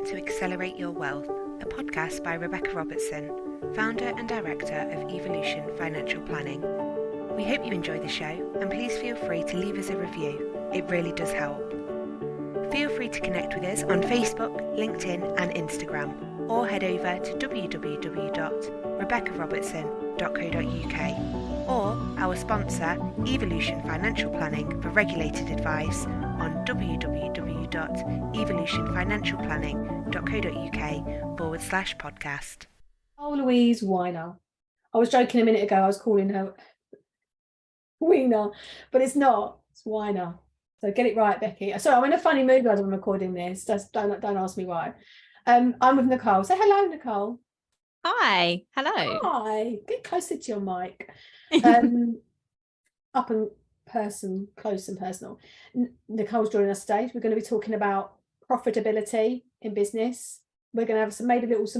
to Accelerate Your Wealth, a podcast by Rebecca Robertson, founder and director of Evolution Financial Planning. We hope you enjoy the show, and please feel free to leave us a review. It really does help. Feel free to connect with us on Facebook, LinkedIn and Instagram, or head over to www.rebeccarobertson.co.uk or our sponsor, Evolution Financial Planning, for regulated advice on www.evolutionfinancialplanning.co.uk/podcast. Oh, Louise Winer. I was joking a minute ago. I was calling her Wiener, but it's not. It's Winer. So get it right, Becky. Sorry, I'm in a funny mood as I'm recording this. Just don't ask me why. I'm with Nicole. Say hello, Nicole. Hi. Hello. Hi. Get closer to your mic. Up and person, close and personal. Nicole's joining us today. We're going to be talking about profitability in business. We're going to have some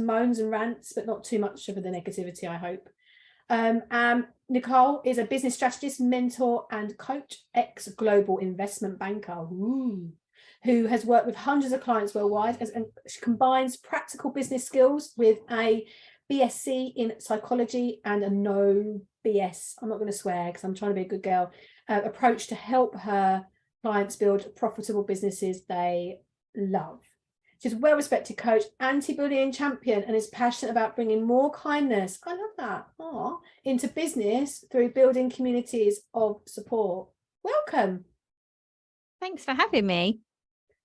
moans and rants, but not too much of the negativity, I hope. Nicole is a business strategist, mentor and coach, ex-global investment banker, who has worked with hundreds of clients worldwide, and she combines practical business skills with a BSc in psychology and a no BS, I'm not going to swear because I'm trying to be a good girl, approach to help her clients build profitable businesses they love. She's a well-respected coach, anti-bullying champion, and is passionate about bringing more kindness, I love that, into business through building communities of support. Welcome. Thanks for having me.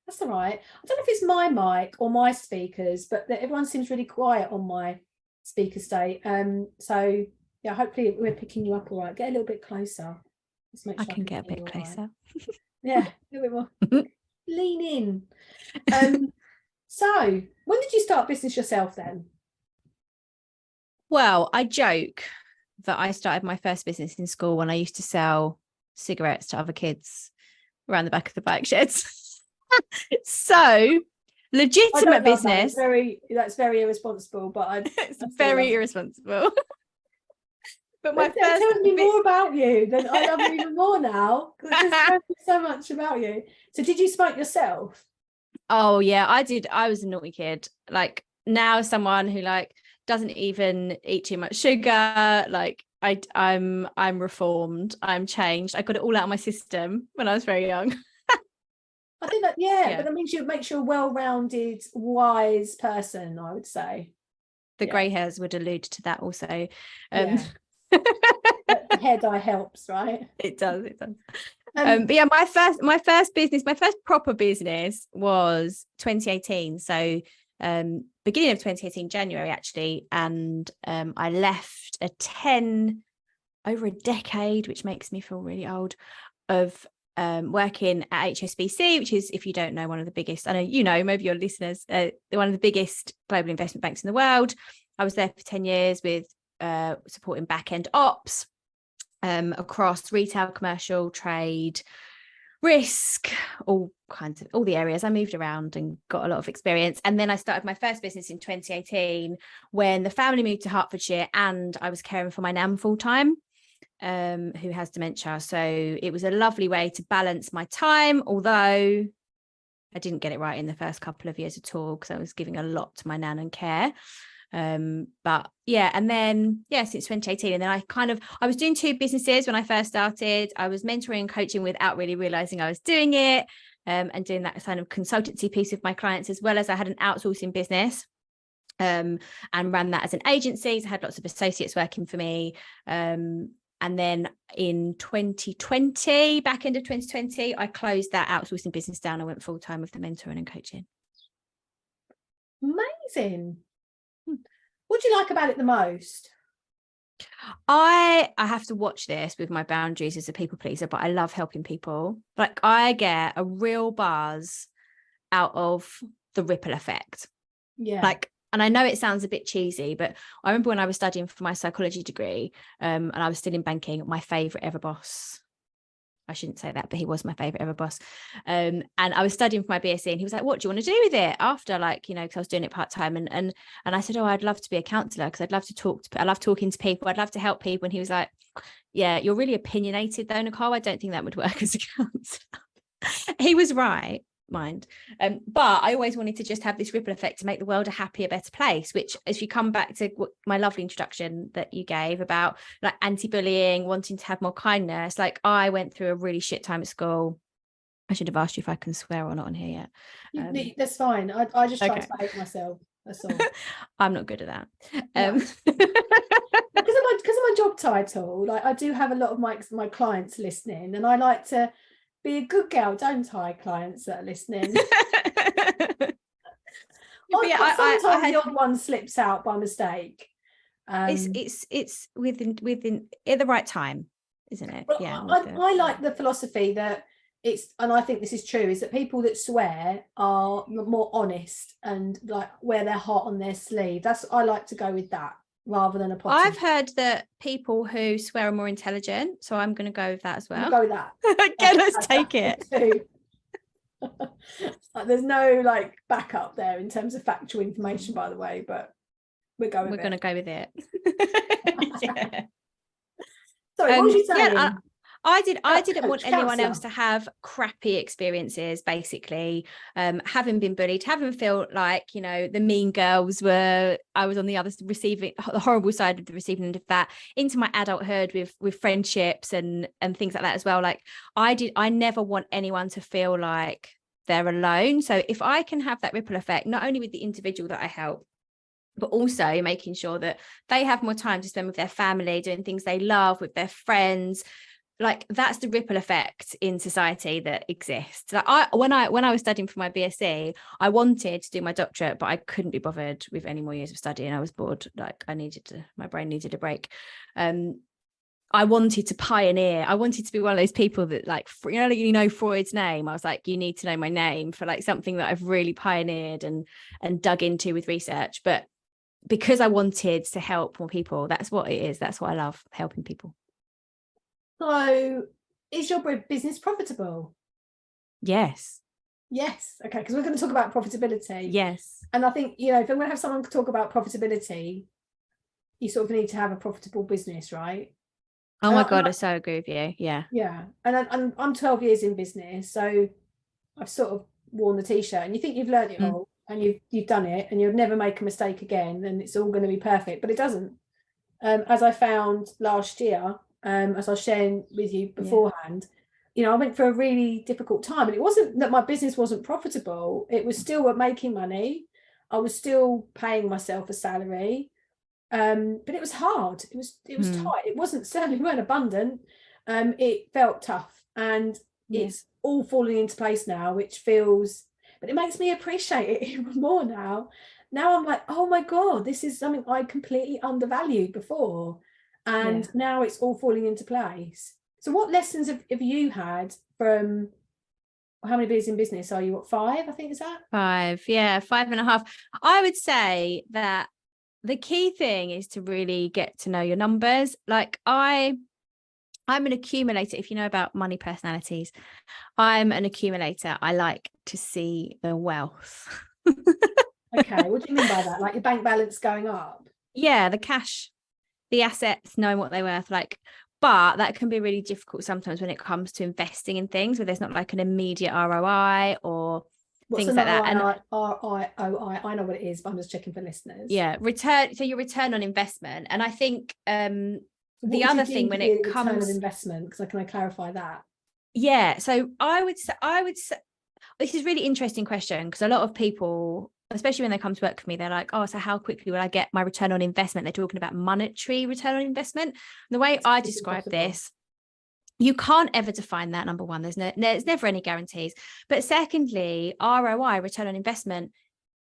That's all right. I don't know if it's my mic or my speakers, but everyone seems really quiet on my speaker state. So yeah, hopefully we're picking you up all right. Get a little bit closer. Let's make sure I can get a bit closer. Right. Yeah, a little bit more. Lean in. So when did you start business yourself then? Well, I joke that I started my first business in school when I used to sell cigarettes to other kids around the back of the bike sheds. So legitimate business. That's very irresponsible, but it's very irresponsible. But that tells me more about you than I love you even more now, because it just tells me so much about you. So did you smoke yourself? Oh yeah, I did. I was a naughty kid. Like now, someone who like doesn't even eat too much sugar. Like I'm reformed. I'm changed. I got it all out of my system when I was very young. I think that but that means it makes you a well-rounded, wise person, I would say. The grey hairs would allude to that also. The hair dye helps, right? It does. But yeah, my first proper business was 2018. So beginning of 2018, January actually, and I left over a decade, which makes me feel really old, of working at HSBC, which is, if you don't know, one of the biggest, I know you know, maybe your listeners, one of the biggest global investment banks in the world. I was there for 10 years with supporting back-end ops across retail, commercial, trade, risk, all the areas. I moved around and got a lot of experience. And then I started my first business in 2018 when the family moved to Hertfordshire and I was caring for my nan full time, who has dementia. So it was a lovely way to balance my time, although I didn't get it right in the first couple of years at all because I was giving a lot to my nan and care. But yeah, and then since 2018, and then I was doing two businesses when I first started. I was mentoring and coaching without really realizing I was doing it, and doing that kind of consultancy piece with my clients, as well as I had an outsourcing business and ran that as an agency. So I had lots of associates working for me, and then in 2020, back end of 2020, I closed that outsourcing business down. I went full-time with the mentoring and coaching. Amazing. What do you like about it the most? I have to watch this with my boundaries as a people pleaser, but I love helping people. Like I get a real buzz out of the ripple effect. Yeah. And I know it sounds a bit cheesy, but I remember when I was studying for my psychology degree, and I was still in banking, my favorite ever boss, I shouldn't say that, but he was my favorite ever boss. And I was studying for my BSc and he was like, what do you want to do with it after, because I was doing it part-time. And I said, I'd love to be a counsellor because I'd love to I love talking to people. I'd love to help people. And he was like, yeah, you're really opinionated though, Nicole. I don't think that would work as a counsellor. He was right. mind. But I always wanted to just have this ripple effect to make the world a happier, better place, which, as you come back to my lovely introduction that you gave about like anti-bullying, wanting to have more kindness, like I went through a really shit time at school. I should have asked you if I can swear or not on here yet. That's fine. I just try okay. to behave myself. That's all. I'm not good at that. No. Because of my job title, like I do have a lot of my clients listening, and I like to be a good girl, don't I? Clients that are listening. Sometimes the odd one slips out by mistake. It's within at the right time, isn't it? Well, yeah. I like the philosophy that it's, and I think this is true, is that people that swear are more honest and like wear their heart on their sleeve. I like to go with that rather than a potty. I've heard that people who swear are more intelligent, so I'm going to go with that as well. Go with that. Okay, let's take it. There's no like backup there in terms of factual information, by the way, but we're going to go with it. Yeah. Sorry, what was you saying? Yeah, I didn't want anyone else to have crappy experiences, basically, having been bullied, having feel like, you know, the mean girls I was on the horrible side of the receiving end of that, into my adulthood with friendships and things like that as well. Like I never want anyone to feel like they're alone. So if I can have that ripple effect, not only with the individual that I help, but also making sure that they have more time to spend with their family, doing things they love with their friends, like that's the ripple effect in society that exists. Like when I was studying for my BSc, I wanted to do my doctorate, but I couldn't be bothered with any more years of studying. I was bored. Like my brain needed a break. I wanted to pioneer. I wanted to be one of those people that, like, you know Freud's name. I was like, you need to know my name for like something that I've really pioneered and dug into with research. But because I wanted to help more people, that's what it is. That's what I love, helping people. So is your business profitable? Yes. Okay, because we're going to talk about profitability. Yes. And I think, you know, if I'm going to have someone talk about profitability, you sort of need to have a profitable business, right? Oh my God, I so agree with you. Yeah. Yeah. And I'm 12 years in business, so I've sort of worn the t-shirt, and you think you've learned it all and you've done it and you'll never make a mistake again and it's all going to be perfect, but it doesn't. As I found last year, as I was sharing with you beforehand, you know, I went for a really difficult time, and it wasn't that my business wasn't profitable. It was still making money. I was still paying myself a salary, but it was hard. It was tight. It certainly weren't abundant. It felt tough, and it's all falling into place now, which feels, but it makes me appreciate it even more now. Now I'm like, oh my God, this is something I completely undervalued before. And now it's all falling into place. So what lessons have you had from, how many years in business are you? What, 5, I think, is that? 5, 5.5. I would say that the key thing is to really get to know your numbers. Like I'm an accumulator. If you know about money personalities, I'm an accumulator. I like to see the wealth. Okay, what do you mean by that? Like your bank balance going up? Yeah, the cash, the assets, knowing what they're worth. Like, but that can be really difficult sometimes when it comes to investing in things where there's not like an immediate ROI or things like that. And ROI, I know what it is, but I'm just checking for listeners. Yeah, so your return on investment. And I think the other thing when it comes return on investment, because can I clarify that? Yeah, so I would say this is a really interesting question, because a lot of people, especially when they come to work for me, they're like, oh, so how quickly will I get my return on investment? They're talking about monetary return on investment. And the way I describe this, you can't ever define that. Number one, there's never any guarantees. But secondly, ROI, return on investment,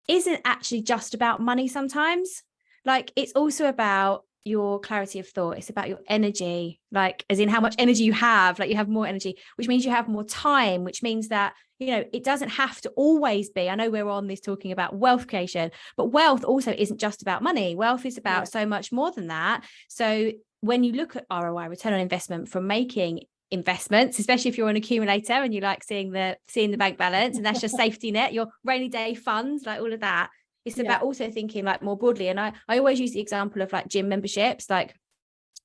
isn't actually just about money sometimes. Like, it's also about your clarity of thought. It's about your energy, like as in how much energy you have. Like, you have more energy, which means you have more time, which means that, you know, it doesn't have to always be, I know we're on this talking about wealth creation, but wealth also isn't just about money. Wealth is about so much more than that. So when you look at ROI, return on investment, from making investments, especially if you're an accumulator and you like seeing the bank balance, and that's your safety net, your rainy day funds, like all of that, it's about also thinking like more broadly. And I always use the example of like gym memberships. Like,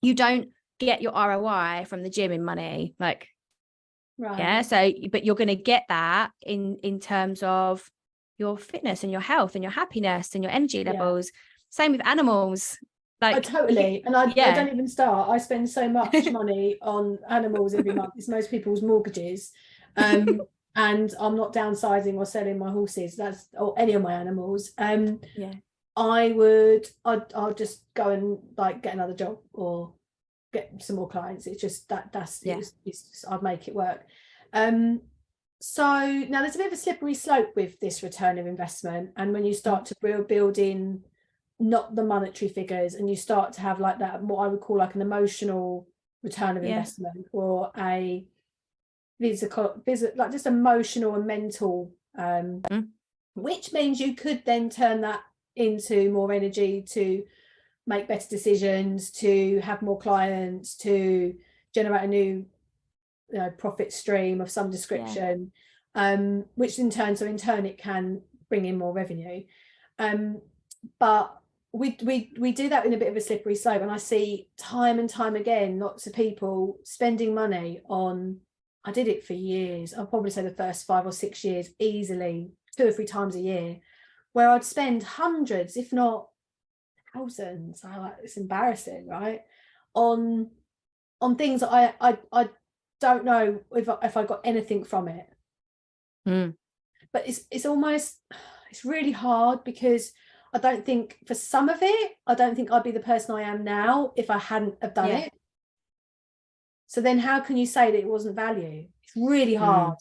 you don't get your ROI from the gym in money. Like, Right. Yeah. So, but you're going to get that in terms of your fitness and your health and your happiness and your energy levels. Same with animals. Like, totally. And I don't even start. I spend so much money on animals every month. It's most people's mortgages. And I'm not downsizing or selling my horses. Or any of my animals. I'll just go and like get another job or get some more clients. It's just I'd make it work. So now there's a bit of a slippery slope with this return of investment, and when you start to build in not the monetary figures, and you start to have like that, what I would call like an emotional return of investment, or a physical, like just emotional and mental, which means you could then turn that into more energy to make better decisions, to have more clients, to generate a new profit stream of some description, which in turn it can bring in more revenue. But we do that in a bit of a slippery slope, and I see time and time again lots of people spending money on, I did it for years, I'll probably say the first 5 or 6 years easily, 2 or 3 times a year, where I'd spend hundreds, if not thousands, it's embarrassing, right, on things that I don't know if I got anything from it. But it's almost, it's really hard, because I don't think, for some of it, I don't think I'd be the person I am now if I hadn't have done it. So then how can you say that it wasn't value? It's really hard.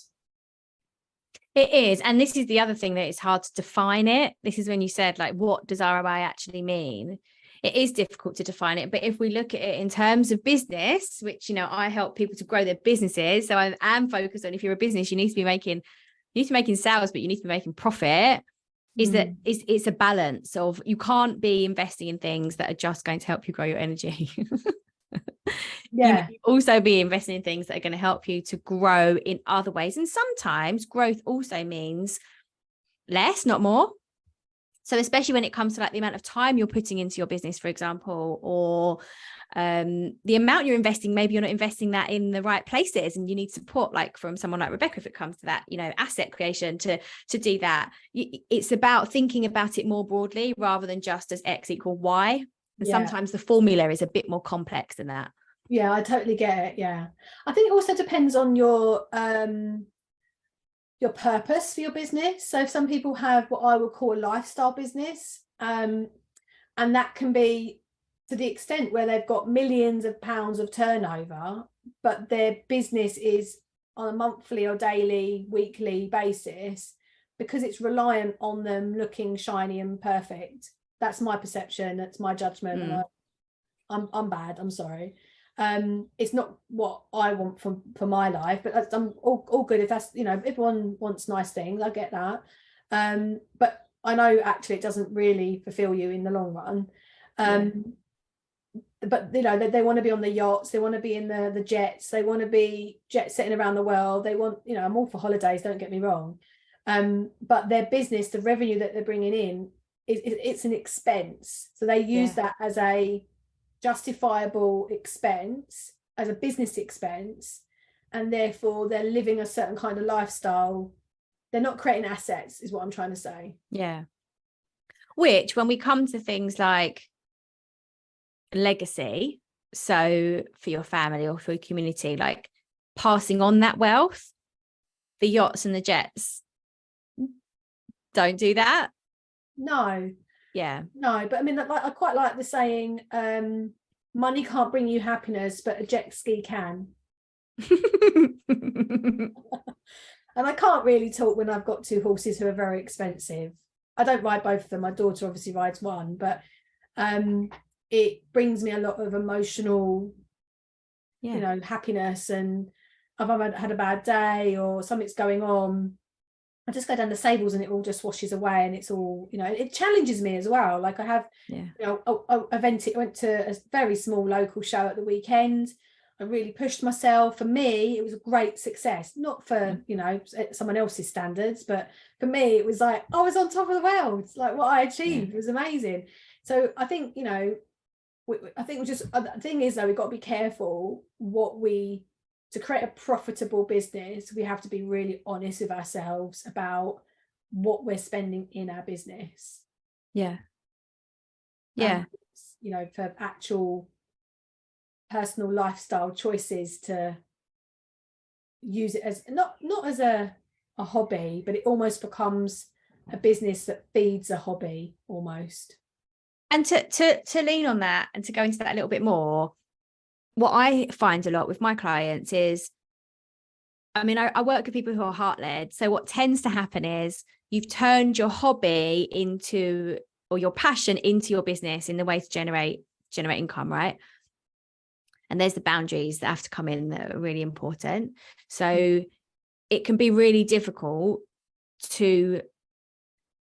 It is. And this is the other thing, that it's hard to define it. This is when you said, like, what does ROI actually mean? It is difficult to define it. But if we look at it in terms of business, which, I help people to grow their businesses. So I am focused on, if you're a business, you need to be making sales, but you need to be making profit. It's a balance of, you can't be investing in things that are just going to help you grow your energy. You also be investing in things that are going to help you to grow in other ways. And sometimes growth also means less, not more. So especially when it comes to like the amount of time you're putting into your business, for example, or the amount you're investing, maybe you're not investing that in the right places, and you need support, like from someone like Rebecca, if it comes to that, asset creation to do that. It's about thinking about it more broadly rather than just as X equal Y. And sometimes the formula is a bit more complex than that. Yeah, I totally get it. Yeah. I think it also depends on your purpose for your business. So some people have what I would call a lifestyle business, and that can be to the extent where they've got millions of pounds of turnover, but their business is on a monthly or daily, weekly basis, because it's reliant on them looking shiny and perfect. That's my perception. That's my judgment. And I'm bad. I'm sorry. It's not what I want for my life, but I'm all good if that's, everyone wants nice things. I get that. But I know actually it doesn't really fulfill you in the long run. But they want to be on the yachts, they want to be in the jets, they want to be jet setting around the world, they want, I'm all for holidays, don't get me wrong, but their business, the revenue that they're bringing in, it's an expense, so they use that as a justifiable expense, as a business expense, and therefore they're living a certain kind of lifestyle. They're not creating assets, is what I'm trying to say. Which, when we come to things like legacy, so for your family or for your community, like passing on that wealth, the yachts and the jets don't do that. No, but I mean, I quite like the saying, money can't bring you happiness, but a jet ski can. And I can't really talk when I've got 2 horses who are very expensive. I don't ride both of them. My daughter obviously rides one, but it brings me a lot of emotional, happiness. And if I've had a bad day or something's going on, I just go down the stables and it all just washes away, and it's all, it challenges me as well. Like I have, I went to a very small local show at the weekend. I really pushed myself. For me, it was a great success, not for, someone else's standards, but for me, it was like, I was on top of the world. Like what I achieved was amazing. So I think, I think the thing is though, we've got to be careful what we to create a profitable business, we have to be really honest with ourselves about what we're spending in our business. Yeah. You know, for actual personal lifestyle choices, to use it as not as a hobby, but it almost becomes a business that feeds a hobby almost. And to lean on that and to go into that a little bit more, what I find a lot with my clients is, I mean, I work with people who are heart-led. So what tends to happen is you've turned your hobby into, or your passion into your business in the way to generate income, right? And there's the boundaries that have to come in that are really important. So it can be really difficult to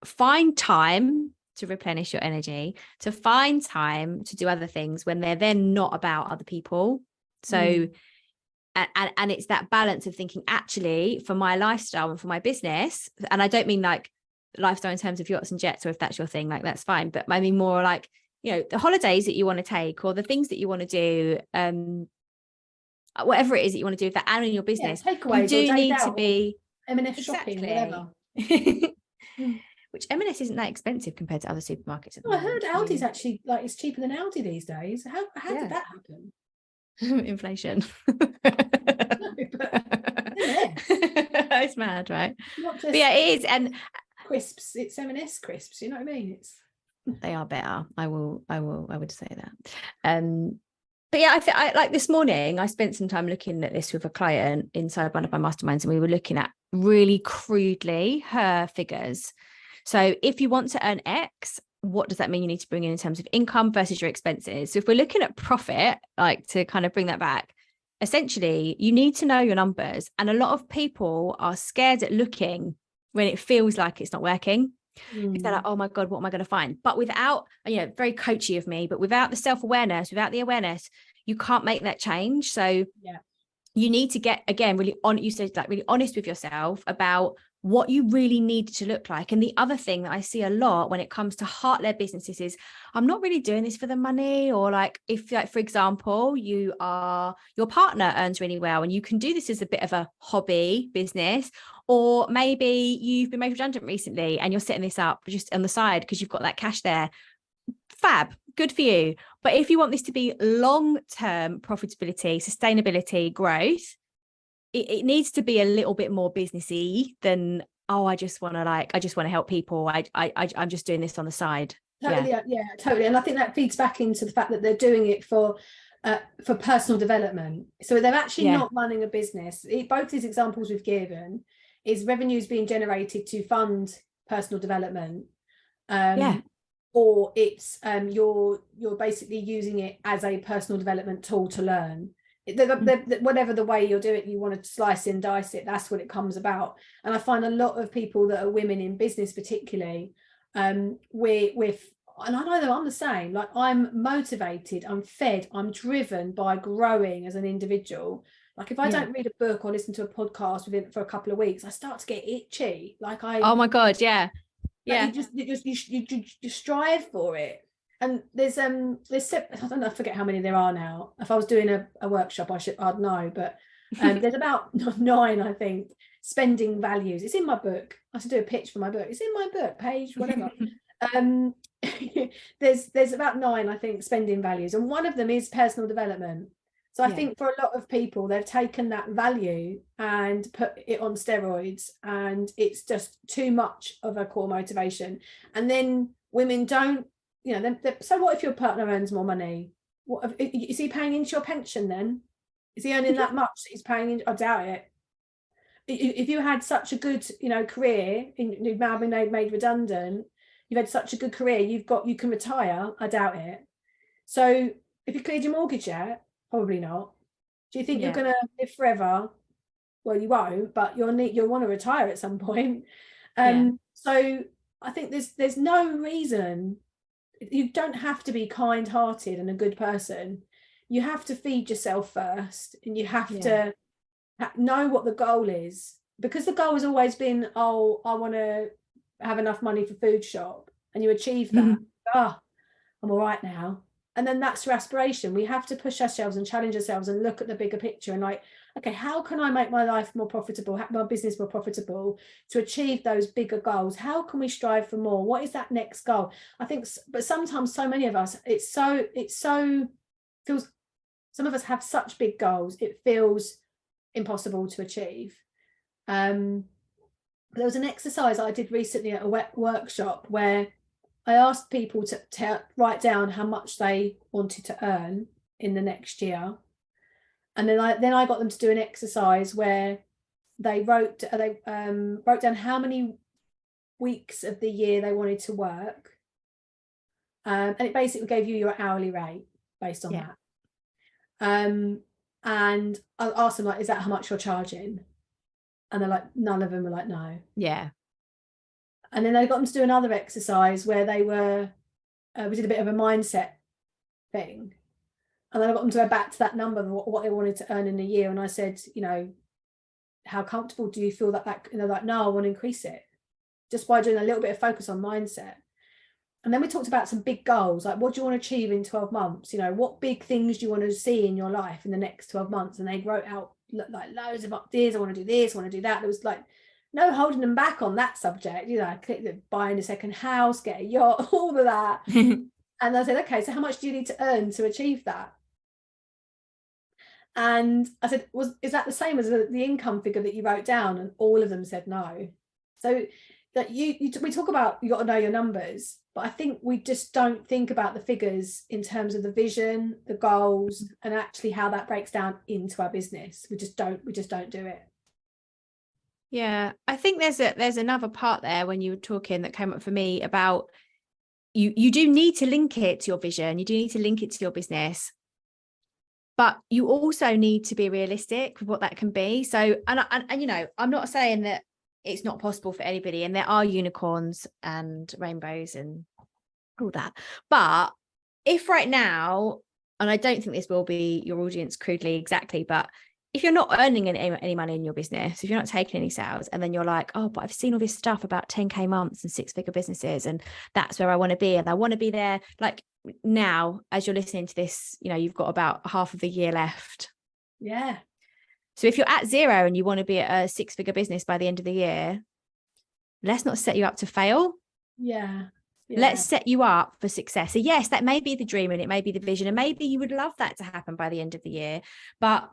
find time to replenish your energy, to find time to do other things when they're then not about other people. So and it's that balance of thinking, actually, for my lifestyle and for my business, and I don't mean like lifestyle in terms of yachts and jets, or if that's your thing, like that's fine, but I mean more like, you know, the holidays that you want to take, or the things that you want to do, whatever it is that you want to do with that and in your business, takeaways, you do need to be M&S shopping, whatever. Which M&S isn't that expensive compared to other supermarkets at the I moment. heard Aldi's actually, like, it's cheaper than Aldi these days. How did that happen? Inflation. It's mad, right? Not just, but yeah, it is. And crisps, it's M&S crisps, you know what I mean? They are better. I would say that. But yeah, I like this morning, I spent some time looking at this with a client inside one of my masterminds, and we were looking at really crudely her figures. So if you want to earn X, what does that mean you need to bring in terms of income versus your expenses? So if we're looking at profit, like to kind of bring that back, essentially you need to know your numbers. And a lot of people are scared at looking when it feels like it's not working. They're like, oh my God, what am I going to find? But without, you know, very coachy of me, but without the self-awareness, without the awareness, you can't make that change. So you need to get, again, really on, you said, like, really honest with yourself about what you really need to look like. And the other thing that I see a lot when it comes to heart-led businesses is, I'm not really doing this for the money. Or like, if, like, for example, your partner earns really well and you can do this as a bit of a hobby business, or maybe you've been made redundant recently and you're setting this up just on the side because you've got that cash there. Fab, good for you. But if you want this to be long-term profitability, sustainability, growth, it needs to be a little bit more businessy than, oh, I just want to help people. I'm just doing this on the side. Totally, yeah, totally. And I think that feeds back into the fact that they're doing it for personal development. So they're actually not running a business. Both these examples we've given is revenues being generated to fund personal development. Or it's you're basically using it as a personal development tool to learn. Whatever the way you're doing it, you want to slice and dice it, that's what it comes about. And I find a lot of people that are women in business particularly, with, and I know that I'm the same, like, I'm motivated, I'm fed, I'm driven by growing as an individual. Like, if I don't read a book or listen to a podcast within for a couple of weeks, I start to get itchy. Like, oh my God, you strive for it. And there's I don't know, I forget how many there are now. If I was doing a workshop, I'd know, but there's about 9, I think, spending values. It's in my book. I should do a pitch for my book. It's in my book, page whatever. There's about 9, I think, spending values, and one of them is personal development. So I think for a lot of people, they've taken that value and put it on steroids, and it's just too much of a core motivation. And then women don't, you know, so what if your partner earns more money? What is he paying into your pension then? Is he earning that much that he's paying in? I doubt it. If you had such a good, you know, career, you've now been made redundant, you've had such a good career, you can retire. I doubt it. So if you cleared your mortgage yet? Probably not. Do you think you're going to live forever? Well, you won't, but you'll want to retire at some point. So I think there's no reason. You don't have to be kind-hearted and a good person. You have to feed yourself first, and you have to know what the goal is, because the goal has always been, oh, I want to have enough money for food shop, and you achieve that. I'm all right now. And then that's your aspiration. We have to push ourselves and challenge ourselves and look at the bigger picture. And like, okay, how can I make my life more profitable, my business more profitable to achieve those bigger goals? How can we strive for more? What is that next goal? I think, but sometimes so many of us, it's so feels, some of us have such big goals, it feels impossible to achieve. There was an exercise I did recently at a workshop where I asked people to write down how much they wanted to earn in the next year. And then I got them to do an exercise where they wrote down how many weeks of the year they wanted to work. And it basically gave you your hourly rate based on that. And I asked them, like, is that how much you're charging? And they're like, none of them were like, no. Yeah. And then I got them to do another exercise where they were, we did a bit of a mindset thing. And then I got them to go back to that number of what they wanted to earn in a year. And I said, you know, how comfortable do you feel that, you know, like, no, I want to increase it. Just by doing a little bit of focus on mindset. And then we talked about some big goals, like, what do you want to achieve in 12 months? You know, what big things do you want to see in your life in the next 12 months? And they wrote out like loads of ideas. I want to do this, I want to do that. There was like no holding them back on that subject. You know, buying a second house, get a yacht, all of that. And I said, okay, so how much do you need to earn to achieve that? And I said, is that the same as the income figure that you wrote down? And all of them said no. So that we talk about, you got to know your numbers, but I think we just don't think about the figures in terms of the vision, the goals, and actually how that breaks down into our business. We just don't do it. Yeah, I think there's another part there when you were talking that came up for me about you do need to link it to your vision, you do need to link it to your business, but you also need to be realistic with what that can be. So, and you know, I'm not saying that it's not possible for anybody, and there are unicorns and rainbows and all that. But if right now, and I don't think this will be your audience crudely exactly, but if you're not earning any money in your business, if you're not taking any sales, and then you're like, oh, but I've seen all this stuff about 10K months and 6-figure businesses, and that's where I want to be, and I want to be there. Like now, as you're listening to this, you know, you've got about half of the year left. Yeah. So if you're at 0 and you want to be at a 6-figure business by the end of the year, let's not set you up to fail. Yeah. Let's set you up for success. So yes, that may be the dream and it may be the vision, and maybe you would love that to happen by the end of the year. But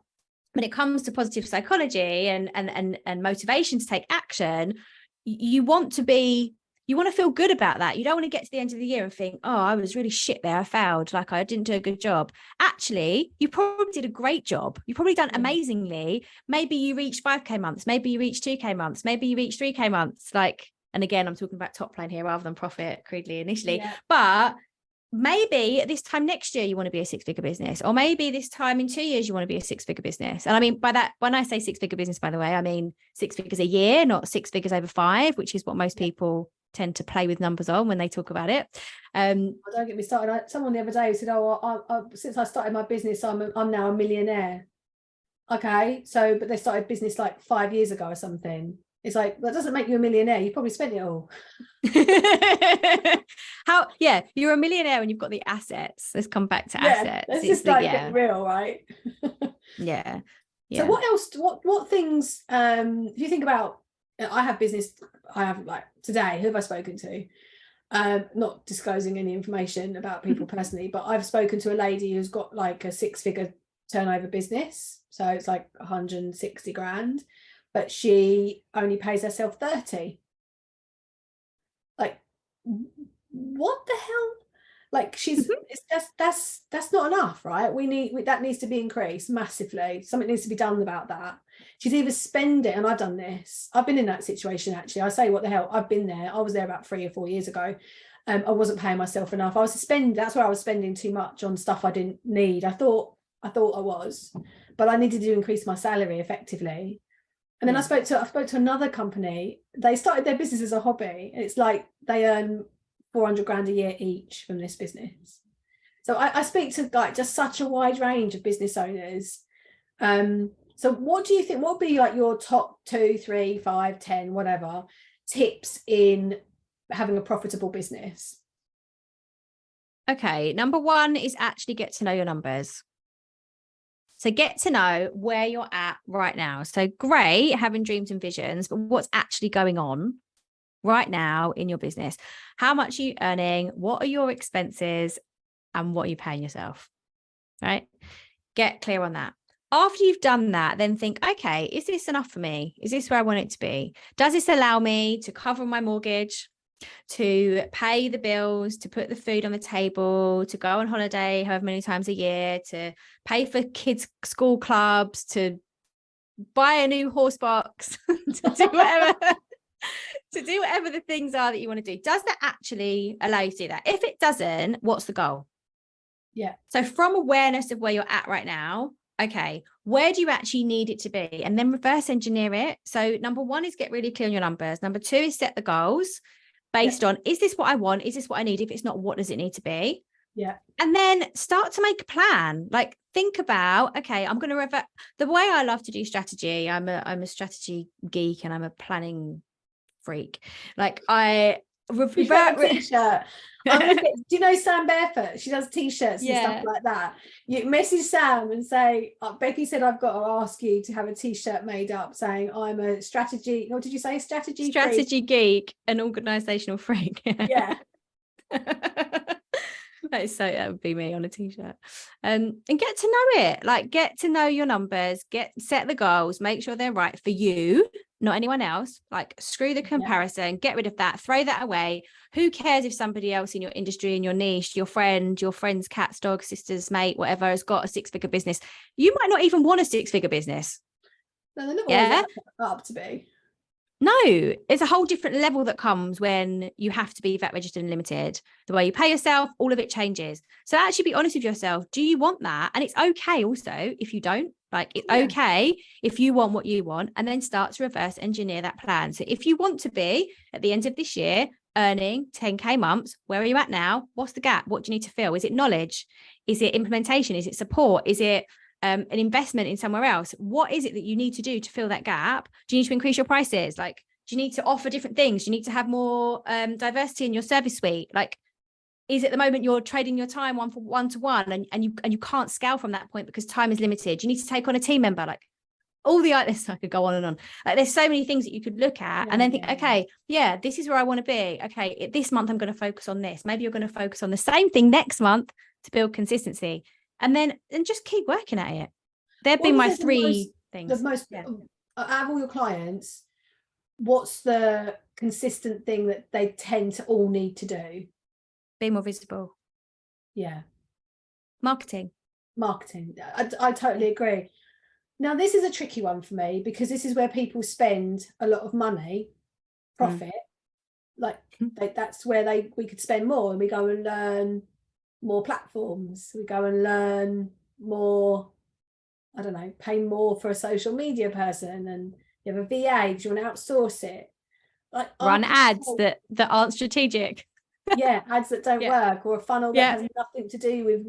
when it comes to positive psychology and motivation to take action, you want to feel good about that. You don't want to get to the end of the year and think, oh, I was really shit there. I failed. Like I didn't do a good job. Actually, you probably did a great job. You've probably done amazingly. Maybe you reached 5K months. Maybe you reached 2K months. Maybe you reached 3K months. Like, and again, I'm talking about top line here rather than profit crudely initially, but maybe this time next year you want to be a 6-figure business, or maybe this time in 2 years you want to be a 6-figure business. And I mean by that, when I say 6-figure business, by the way, I mean 6 figures a year, not 6 figures over 5, which is what most people tend to play with numbers on when they talk about it. Don't get me started. Someone the other day said, oh, I since I started my business, I'm now a millionaire. Okay, so but they started business like 5 years ago or something. It's like, that doesn't make you a millionaire. You probably spent it all. You're a millionaire when you've got the assets. Let's come back to assets. Let's just get real, right? Yeah. So what else, what things, if you think about, I have like today, who have I spoken to? Not disclosing any information about people personally, but I've spoken to a lady who's got like a 6-figure turnover business. So it's like 160 grand. But she only pays herself 30. Like, what the hell? Like, it's just that's not enough, right? That needs to be increased massively. Something needs to be done about that. She's either spending, and I've done this. I've been in that situation actually. I say, what the hell? I've been there. I was there about 3 or 4 years ago. I wasn't paying myself enough. That's where I was spending too much on stuff I didn't need. I thought I was, but I needed to increase my salary effectively. And then I spoke to another company. They started their business as a hobby. It's like they earn 400 grand a year each from this business. So I speak to like just such a wide range of business owners. So what do you think, what would be like your top 2, 3, 5, 10, whatever tips in having a profitable business? Okay. Number 1 is actually get to know your numbers. So get to know where you're at right now. So great having dreams and visions, but what's actually going on right now in your business? How much are you earning? What are your expenses? And what are you paying yourself? Right? Get clear on that. After you've done that, then think, okay, is this enough for me? Is this where I want it to be? Does this allow me to cover my mortgage, to pay the bills, to put the food on the table, to go on holiday however many times a year, to pay for kids' school clubs, to buy a new horse box, to do whatever, to do whatever the things are that you want to do? Does that actually allow you to do that? If it doesn't, what's the goal? Yeah. So from awareness of where you're at right now, okay, where do you actually need it to be? And then reverse engineer it. So number one is get really clear on your numbers. Number two is set the goals based on, is this what I want? Is this what I need? If it's not, what does it need to be? Yeah. And then start to make a plan. Like think about, okay, I'm going to revert. The way I love to do strategy, I'm a strategy geek and I'm a planning freak. Like I revert. T-shirt. Do you know Sam Barefoot? She does t-shirts and stuff like that. You message Sam and say, Becky said I've got to ask you to have a t-shirt made up saying I'm a strategy, what did you say? Strategy geek, an organizational freak. Yeah. That would be me on a t-shirt. And get to know it. Like get to know your numbers, set the goals, make sure they're right for you, not anyone else. Like screw the comparison, get rid of that, throw that away. Who cares if somebody else in your industry, in your niche, your friend's cats, dogs, sisters, mate, whatever, has got a 6-figure business? You might not even want a 6-figure business. No, they're not always up to be. No, it's a whole different level that comes when you have to be VAT registered and limited. The way you pay yourself, all of it changes. So actually be honest with yourself. Do you want that? And it's okay also if you don't. Like it's okay if you want what you want, and then start to reverse engineer that plan. So if you want to be at the end of this year earning 10K months, where are you at now? What's the gap? What do you need to fill? Is it knowledge? Is it implementation? Is it support? Is it an investment in somewhere else? What is it that you need to do to fill that gap? Do you need to increase your prices? Like, do you need to offer different things? Do you need to have more diversity in your service suite? Like, is at the moment you're trading your time one to one and you can't scale from that point because time is limited? You need to take on a team member. Like all the this I could go on and on. Like there's so many things that you could look at and then think, okay, this is where I want to be. Okay, this month I'm going to focus on this. Maybe you're going to focus on the same thing next month to build consistency. And just keep working at it. They've been my 3 things. The most out of all your clients, what's the consistent thing that they tend to all need to do? Be more visible. Yeah. Marketing. I totally agree. Now, this is a tricky one for me because this is where people spend a lot of money, profit. That's where we could spend more, and we go and learn more platforms. We go and learn more, I don't know, pay more for a social media person, and you have a VA because you want to outsource it. Like run ads that aren't strategic. Ads that don't work, or a funnel that has nothing to do with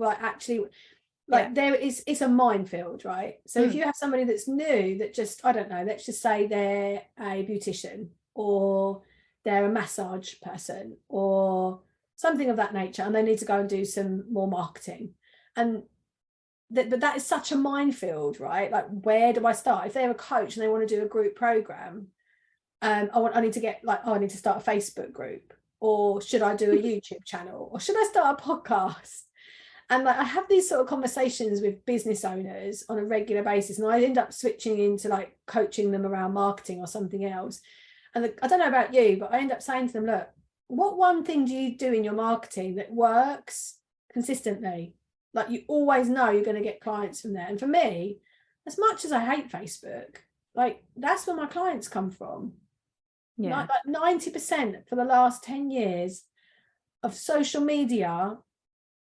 it's a minefield, right? So if you have somebody that's new that just, I don't know, let's just say they're a beautician or they're a massage person or something of that nature, and they need to go and do some more marketing, but that is such a minefield, right? Like, where do I start? If they're a coach and they want to do a group program, I need to start a Facebook group, or should I do a YouTube channel, or should I start a podcast? And I have these sort of conversations with business owners on a regular basis, and I end up switching into coaching them around marketing or something else. And I don't know about you, but I end up saying to them, look, what one thing do you do in your marketing that works consistently? Like, you always know you're going to get clients from there. And for me, as much as I hate Facebook, that's where my clients come from. Like 90% for the last 10 years of social media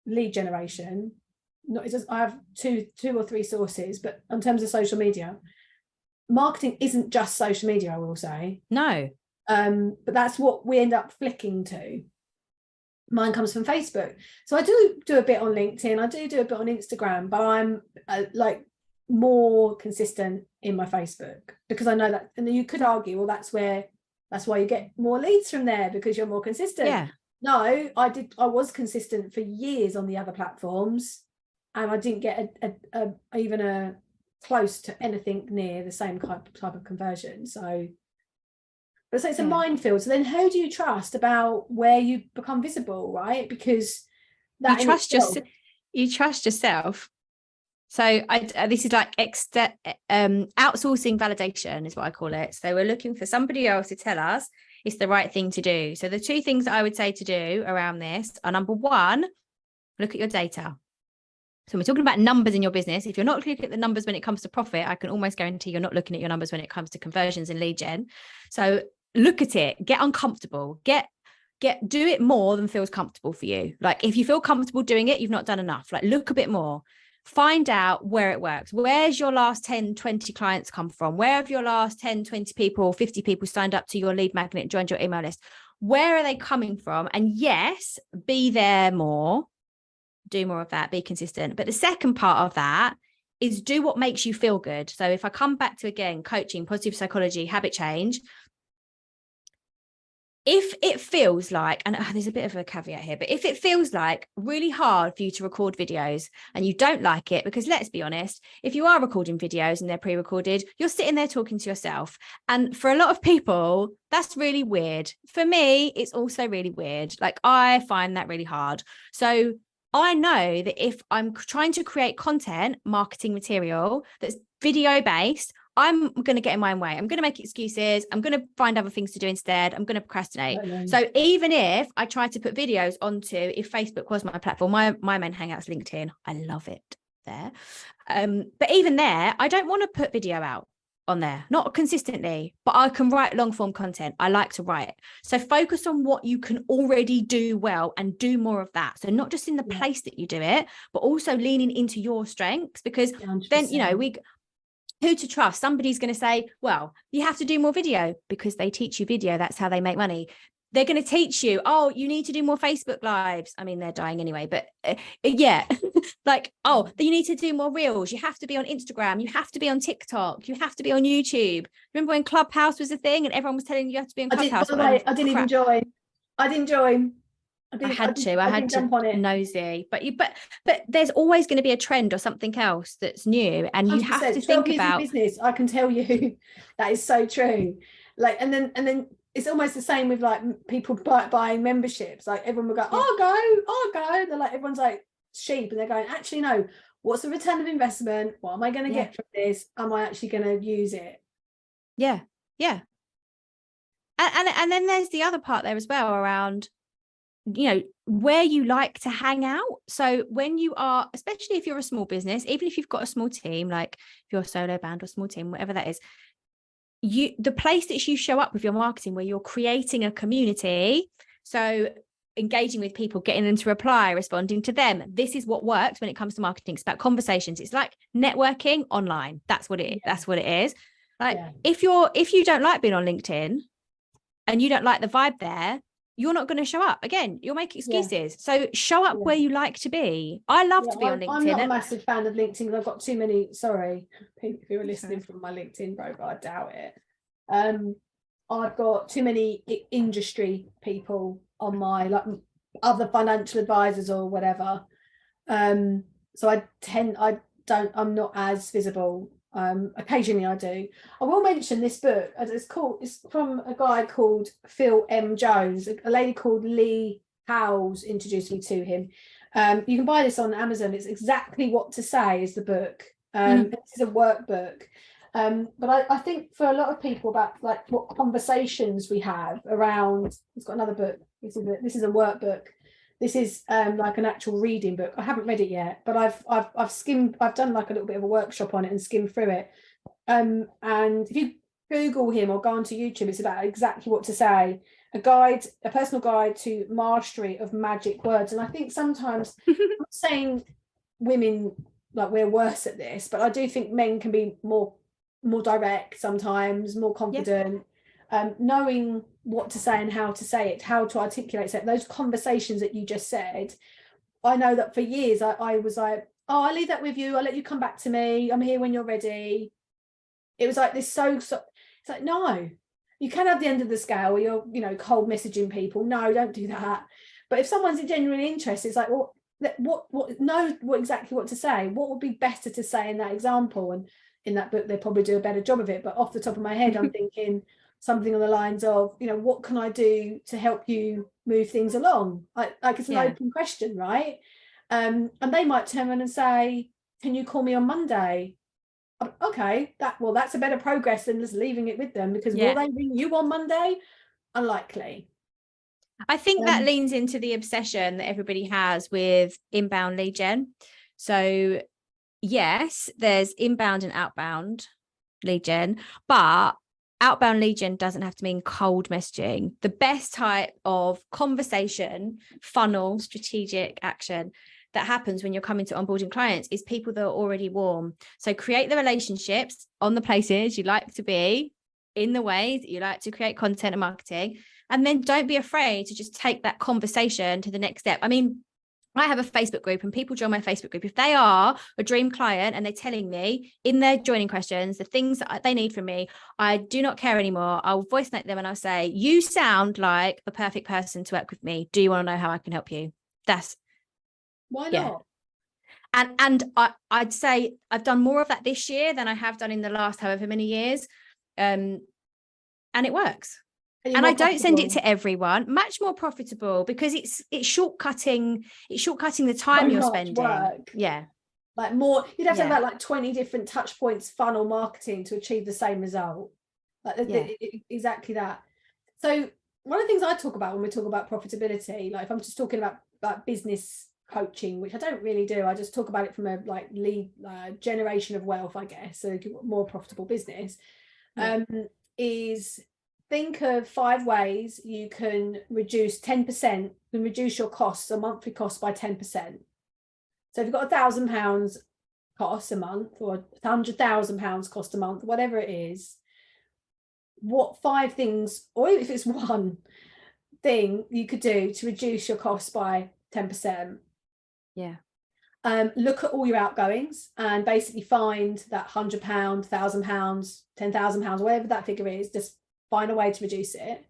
lead generation. I have two or three sources, but in terms of social media, marketing isn't just social media, I will say. No. But that's what we end up flicking to. Mine comes from Facebook. So I do a bit on LinkedIn. I do a bit on Instagram, but I'm more consistent in my Facebook, because I know that, and you could argue, well, that's why you get more leads from there, because you're more consistent. Yeah. No, I was consistent for years on the other platforms. and I didn't get even a close to anything near the same type of conversion. So it's a minefield. So then who do you trust about where you become visible, right? Because that you trust yourself. So this is like outsourcing validation is what I call it. So we're looking for somebody else to tell us it's the right thing to do. So the two things that I would say to do around this are, number one, look at your data. So we're talking about numbers in your business. If you're not looking at the numbers when it comes to profit, I can almost guarantee you're not looking at your numbers when it comes to conversions and lead gen. So look at it, get uncomfortable, do it more than feels comfortable for you. Like if you feel comfortable doing it, you've not done enough. Like look a bit more, find out where it works. Where's your last 10, 20 clients come from? Where have your last 10, 20 people, 50 people signed up to your lead magnet, joined your email list? Where are they coming from? And yes, be there more. Do more of that, be consistent. But the second part of that is do what makes you feel good. So if I come back to, again, coaching, positive psychology, habit change, if it feels like, and there's a bit of a caveat here, but if it feels like really hard for you to record videos and you don't like it, because let's be honest, if you are recording videos and they're pre-recorded, you're sitting there talking to yourself. And for a lot of people, that's really weird. For me, it's also really weird. Like I find that really hard. So I know that if I'm trying to create content, marketing material that's video based, I'm going to get in my own way. I'm going to make excuses. I'm going to find other things to do instead. I'm going to procrastinate. So even if I try to put videos onto, if Facebook was my platform, my main hangout's LinkedIn. I love it there. But even there, I don't want to put video out on there, not consistently, but I can write long form content. I like to write. So focus on what you can already do well and do more of that. So not just in the place that you do it, but also leaning into your strengths, because 100%. Then, who to trust? Somebody's going to say, well, you have to do more video because they teach you video. That's how they make money. They're going to teach you, oh, you need to do more Facebook lives. I mean, they're dying anyway, but yeah, like, oh, you need to do more reels. You have to be on Instagram. You have to be on TikTok. You have to be on YouTube. Remember when Clubhouse was a thing and everyone was telling you have to be on Clubhouse? I didn't even join. I didn't join. I had to jump on it. Nosy, but there's always going to be a trend or something else that's new, and you have to think about business. I can tell you that is so true. Like, and then it's almost the same with like people buying memberships. Like everyone will go, I'll go. They're like, everyone's like sheep, and they're going, actually, no. What's the return of investment? What am I going to get from this? Am I actually going to use it? Yeah. And then there's the other part there as well around, where you like to hang out. So when you are, especially if you're a small business, even if you've got a small team, like if you're a solo band or small team, whatever that is, the place that you show up with your marketing, where you're creating a community, so engaging with people, getting them to reply, responding to them, this is what works when it comes to marketing. It's about conversations. It's like networking online. That's what it is. That's what it is. Like if you don't like being on LinkedIn and you don't like the vibe there, you're not going to show up. Again, you'll make excuses. So show up where you like to be. I love to be on LinkedIn. I'm not a massive fan of LinkedIn because I've got too many, people who are listening from my LinkedIn profile, I doubt it. I've got too many industry people on my, like other financial advisors or whatever. So I'm not as visible. Occasionally I do. I will mention this book. It's from a guy called Phil M. Jones. A lady called Lee Howells introduced me to him. You can buy this on Amazon. It's Exactly What to Say is the book. This is a workbook. But I think for a lot of people about like what conversations we have around, it's got another book. This is a workbook. This is like an actual reading book. I haven't read it yet, but I've done like a little bit of a workshop on it and skimmed through it. And if you Google him or go onto YouTube, it's about Exactly What to Say, a personal guide to mastery of magic words. And I think sometimes, I'm not saying women like we're worse at this, but I do think men can be more direct sometimes, more confident. Knowing what to say and how to say it, how to articulate it, those conversations that you just said. I know that for years I was like, oh, I'll leave that with you, I'll let you come back to me, I'm here when you're ready. It was like this, so it's like, no, you can have the end of the scale where you're cold messaging people. No, don't do that. But if someone's genuinely interested, it's like, well, know what exactly what to say. What would be better to say in that example? And in that book, they probably do a better job of it. But off the top of my head, I'm thinking something on the lines of, what can I do to help you move things along? Like it's an open question, right? And they might turn around and say, can you call me on Monday? Okay, that's a better progress than just leaving it with them, because will they ring you on Monday? Unlikely. I think that leans into the obsession that everybody has with inbound lead gen. So yes, there's inbound and outbound lead gen, but outbound lead gen doesn't have to mean cold messaging. The best type of conversation, funnel, strategic action that happens when you're coming to onboarding clients is people that are already warm. So create the relationships on the places you like to be, in the ways that you like to create content and marketing. And then don't be afraid to just take that conversation to the next step. I mean, I have a Facebook group and people join my Facebook group. If they are a dream client and they're telling me in their joining questions, the things that they need from me, I do not care anymore. I'll voice note them and I'll say, you sound like the perfect person to work with me. Do you want to know how I can help you? Why not? And I'd say I've done more of that this year than I have done in the last however many years. And it works. And I don't send it to everyone. Much more profitable because it's shortcutting the time you're spending. Work. Yeah. Like more, you'd have to have like 20 different touch points, funnel marketing to achieve the same result. Exactly that. So one of the things I talk about when we talk about profitability, like if I'm just talking about business coaching, which I don't really do, I just talk about it from a lead generation of wealth, I guess, so more profitable business, is think of 5 ways you can reduce 10%, and reduce your costs, or monthly costs, by 10%. So if you've got £1,000 cost a month, or £100,000 cost a month, whatever it is, what 5 things, or if it's one thing you could do to reduce your costs by 10%? Yeah. Look at all your outgoings and basically find that £100, £1,000, £10,000, whatever that figure is, just find a way to reduce it.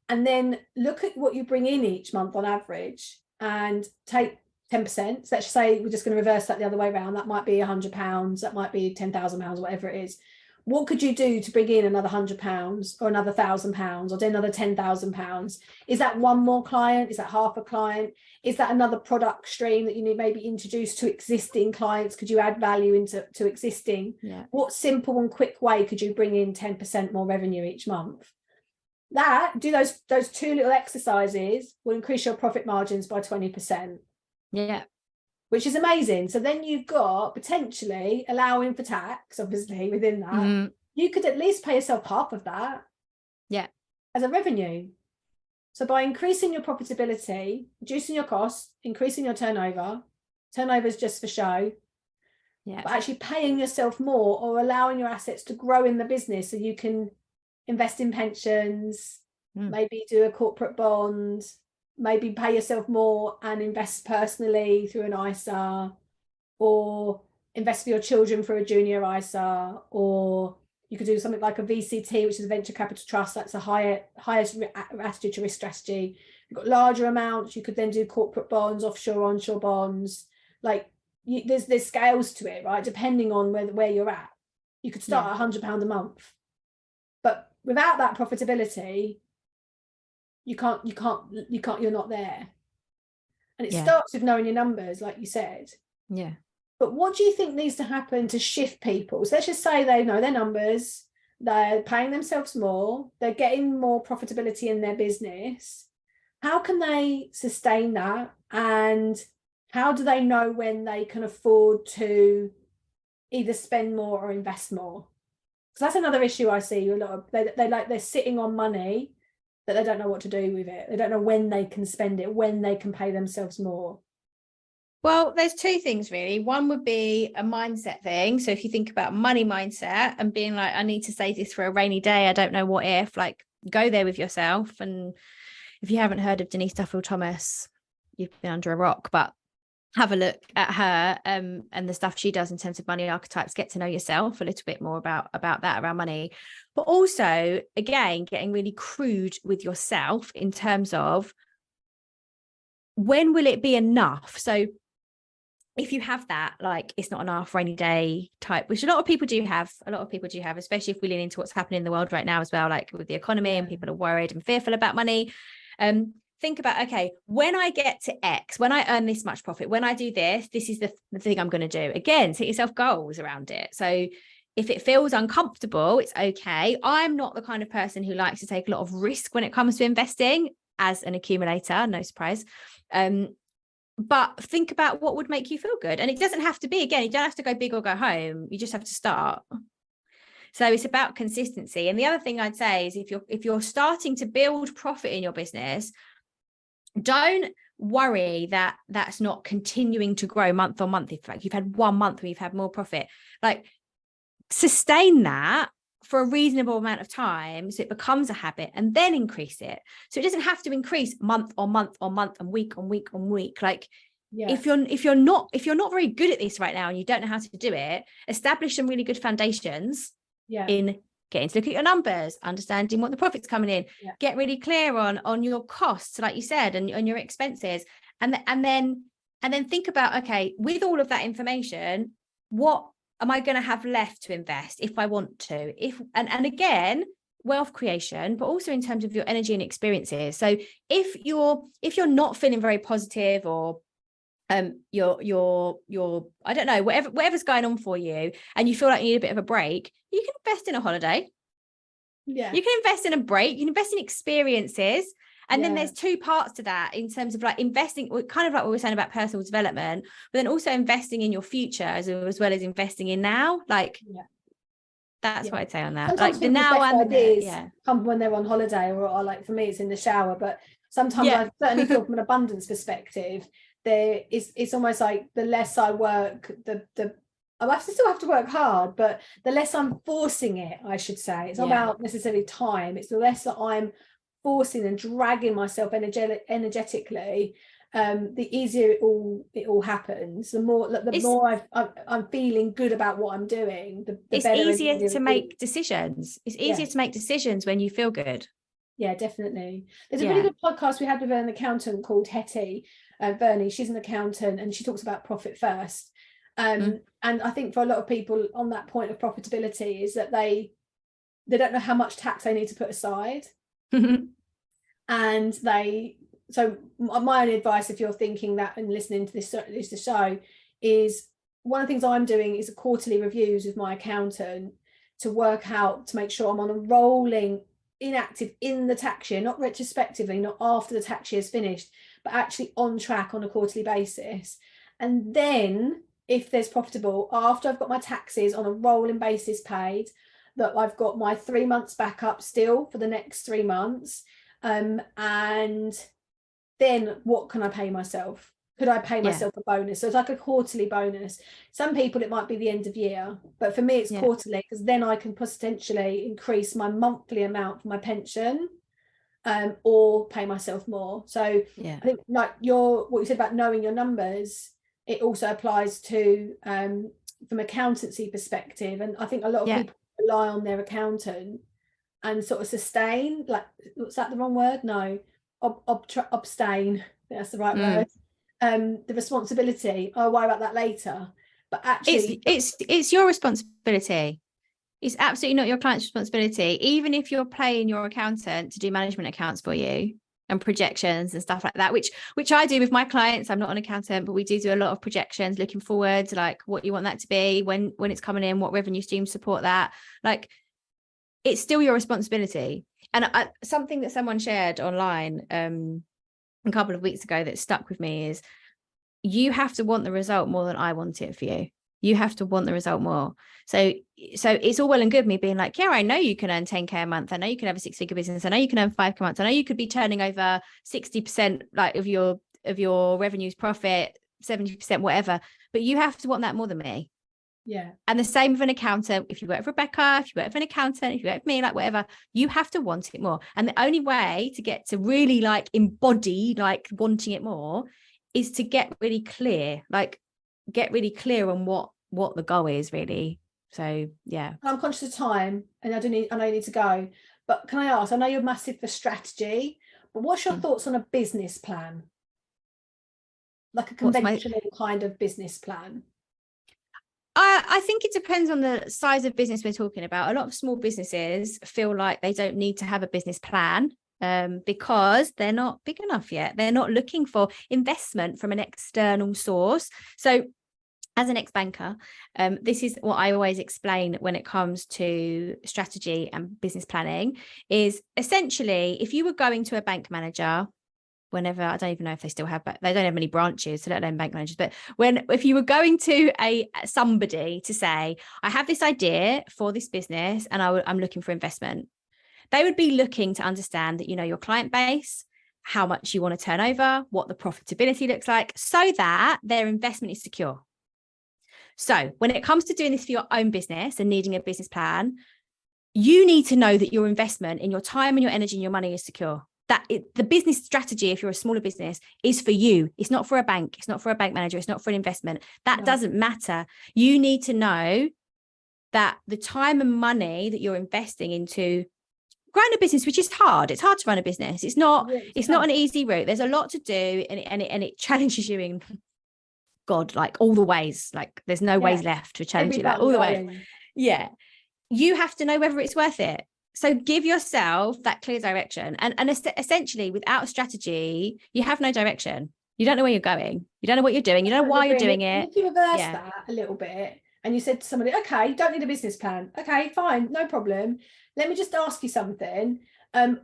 And then look at what you bring in each month on average and take 10%. So let's say we're just going to reverse that the other way around. That might be £100, that might be £10,000, whatever it is. What could you do to bring in another £100 or another £1,000 or another £10,000? Is that one more client? Is that half a client? Is that another product stream that you need maybe introduce to existing clients? Could you add value into existing? Yeah. What simple and quick way could you bring in 10% more revenue each month? Do those 2 little exercises will increase your profit margins by 20%. Yeah. Which is amazing. So then you've got potentially allowing for tax, obviously, within that. You could at least pay yourself half of that as a revenue. So by increasing your profitability, reducing your costs, increasing your turnover is just for show, but actually paying yourself more or allowing your assets to grow in the business so you can invest in pensions, maybe do a corporate bond, maybe pay yourself more and invest personally through an ISA, or invest for your children for a junior ISA, or you could do something like a VCT, which is a venture capital trust. That's a highest attitude to risk strategy. You've got larger amounts. You could then do corporate bonds, offshore, onshore bonds. There's scales to it, right? Depending on where you're at. You could start at £100 a month, but without that profitability, you're not there. And it starts with knowing your numbers, like you said. Yeah. But what do you think needs to happen to shift people? So let's just say they know their numbers, they're paying themselves more, they're getting more profitability in their business. How can they sustain that? And how do they know when they can afford to either spend more or invest more? Because that's another issue I see a lot of. They're sitting on money that they don't know what to do with it. They don't know when they can spend it, when they can pay themselves more. Well, there's 2 things really. One would be a mindset thing. So if you think about money mindset and being like, I need to save this for a rainy day, I don't know what if, go there with yourself. And if you haven't heard of Denise Duffield Thomas, you've been under a rock, but have a look at her and the stuff she does in terms of money archetypes. Get to know yourself a little bit more about that around money, but also again getting really crude with yourself in terms of when will it be enough? So if you have that, like, it's not enough, rainy day type, which a lot of people do have, especially if we lean into what's happening in the world right now as well, like with the economy, and people are worried and fearful about money. Think about, okay, when I get to X, when I earn this much profit, when I do this, this is the thing I'm going to do. Again, set yourself goals around it. So if it feels uncomfortable, it's okay. I'm not the kind of person who likes to take a lot of risk when it comes to investing as an accumulator, no surprise. But think about what would make you feel good. And it doesn't have to be, again, you don't have to go big or go home. You just have to start. So it's about consistency. And the other thing I'd say is if you're starting to build profit in your business, don't worry that that's not continuing to grow month on month. In fact, you've had 1 month where you've had more profit, like sustain that for a reasonable amount of time so it becomes a habit, and then increase it. So it doesn't have to increase month on month on month and week on week on week. Like if you're not very good at this right now and you don't know how to do it, establish some really good foundations in getting to look at your numbers, understanding what the profit's coming in, get really clear on your costs, like you said, and on your expenses, and then think about, okay, with all of that information, what am I going to have left to invest if I want to? And again, wealth creation, but also in terms of your energy and experiences. So if you're not feeling very positive, or you're I don't know, whatever's going on for you, and you feel like you need a bit of a break, you can invest in a holiday. You can invest in a break, you can invest in experiences. And then there's two parts to that in terms of like investing, kind of like what we were saying about personal development, but then also investing in your future as well as investing in now. Like that's what I'd say on that. Sometimes like the now and ideas come when they're on holiday, or like for me it's in the shower. But sometimes I certainly feel from an abundance perspective, it's almost like the less I work, I still have to work hard, but the less I'm forcing it, I should say. It's not about necessarily time. It's the less that I'm forcing and dragging myself energetically, the easier it all happens. The more I'm feeling good about what I'm doing, the it's better easier to make decisions. It's easier to make decisions when you feel good. Yeah, definitely. There's a really good podcast we had with an accountant called Hetty Bernie. She's an accountant and she talks about profit first. And I think for a lot of people on that point of profitability is that they don't know how much tax they need to put aside. And so my only advice, if you're thinking that and listening to this show, is one of the things I'm doing is a quarterly reviews with my accountant to work out, to make sure I'm on a rolling inactive in the tax year, not retrospectively, not after the tax year is finished, but actually on track on a quarterly basis. And then if there's profitable, after I've got my taxes on a rolling basis paid, that I've got my 3 months back up still for the next 3 months. And then what can I pay myself? Could I pay myself a bonus? So it's like a quarterly bonus. Some people it might be the end of year, but for me it's quarterly, because then I can potentially increase my monthly amount for my pension, or pay myself more. So I think like what you said about knowing your numbers, it also applies to from accountancy perspective. And I think a lot of people rely on their accountant and sort of sustain, like, what's that, the wrong word? No, abstain. That's the right word. The responsibility. I'll worry about that later. But actually, it's your responsibility. It's absolutely not your client's responsibility. Even if you're paying your accountant to do management accounts for you and projections and stuff like that, which I do with my clients. I'm not an accountant, but we do a lot of projections, looking forward, like what you want that to be, when it's coming in, what revenue streams support that. Like, it's still your responsibility. And something that someone shared online a couple of weeks ago that stuck with me is, you have to want the result more than I want it for you. You have to want the result more. So it's all well and good me being like, yeah, I know you can earn 10K a month. I know you can have a 6-figure business. I know you can earn 5K a month. I know you could be turning over 60% like of your revenues, profit, 70%, whatever. But you have to want that more than me. Yeah. And the same with an accountant. If you work with Rebecca, if you work with an accountant, if you work with me, like whatever, you have to want it more. And the only way to get to really like embody like wanting it more is to get really clear on what the goal is really. So yeah. I'm conscious of time and I know you need to go, but can I ask, I know you're massive for strategy, but what's your thoughts on a business plan? like a conventional kind of business plan? I think it depends on the size of business we're talking about. A lot of small businesses feel like they don't need to have a business plan because they're not big enough yet. They're not looking for investment from an external source. So as an ex-banker, this is what I always explain when it comes to strategy and business planning is essentially, if you were going to a bank manager, whenever, I don't even know if they still have, but they don't have many branches, so let alone bank managers. But if you were going to somebody to say, I have this idea for this business and I'm looking for investment, they would be looking to understand that, your client base, how much you want to turn over, what the profitability looks like, so that their investment is secure. So when it comes to doing this for your own business and needing a business plan, you need to know that your investment in your time and your energy and your money is secure. The business strategy, if you're a smaller business, is for you. It's not for a bank. It's not for a bank manager. It's not for an investment. That doesn't matter. You need to know that the time and money that you're investing into growing a business, which is hard. It's hard to run a business. It's not an easy route. There's a lot to do, and it challenges you in God, like all the ways. Like there's no ways left to challenge you, like all the ways. Yeah. You have to know whether it's worth it. So give yourself that clear direction. And essentially, without a strategy, you have no direction. You don't know where you're going. You don't know what you're doing. You don't know why you're doing it. If you reverse that a little bit and you said to somebody, okay, you don't need a business plan. Okay, fine, no problem. Let me just ask you something.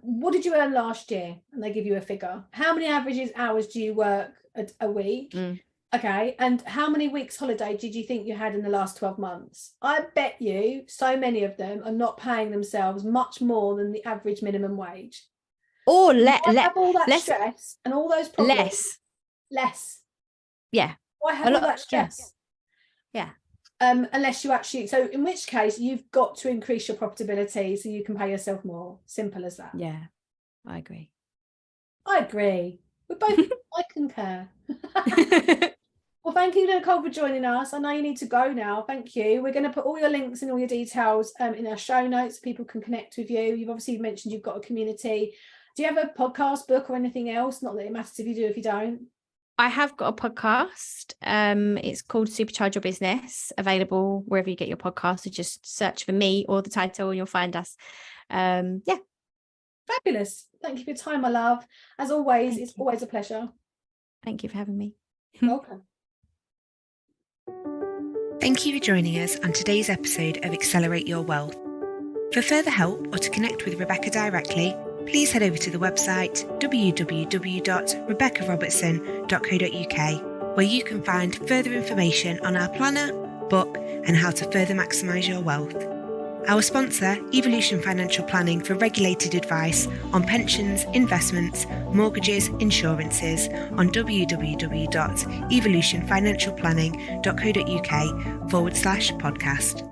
What did you earn last year? And they give you a figure. How many hours do you work a week? Okay, and how many weeks holiday did you think you had in the last 12 months? I bet you so many of them are not paying themselves much more than the average minimum wage. Or have all that stress and all those problems. Less. Yeah. Why have all that stress? Yeah. Unless you actually, so in which case you've got to increase your profitability so you can pay yourself more. Simple as that. Yeah, I agree. We're both, I concur. Well, thank you, Nicole, for joining us. I know you need to go now. Thank you. We're going to put all your links and all your details in our show notes so people can connect with you. You've obviously mentioned you've got a community. Do you have a podcast, book, or anything else? Not that it matters if you do, if you don't. I have got a podcast. It's called Supercharge Your Business, available wherever you get your podcast. So just search for me or the title and you'll find us. Yeah. Fabulous. Thank you for your time, my love. As always, it's always a pleasure. Thank you for having me. Welcome. Thank you for joining us on today's episode of Accelerate Your Wealth. For further help or to connect with Rebecca directly, please head over to the website www.rebeccarobertson.co.uk, where you can find further information on our planner, book, and how to further maximise your wealth. Our sponsor, Evolution Financial Planning, for regulated advice on pensions, investments, mortgages, insurances on www.evolutionfinancialplanning.co.uk/podcast.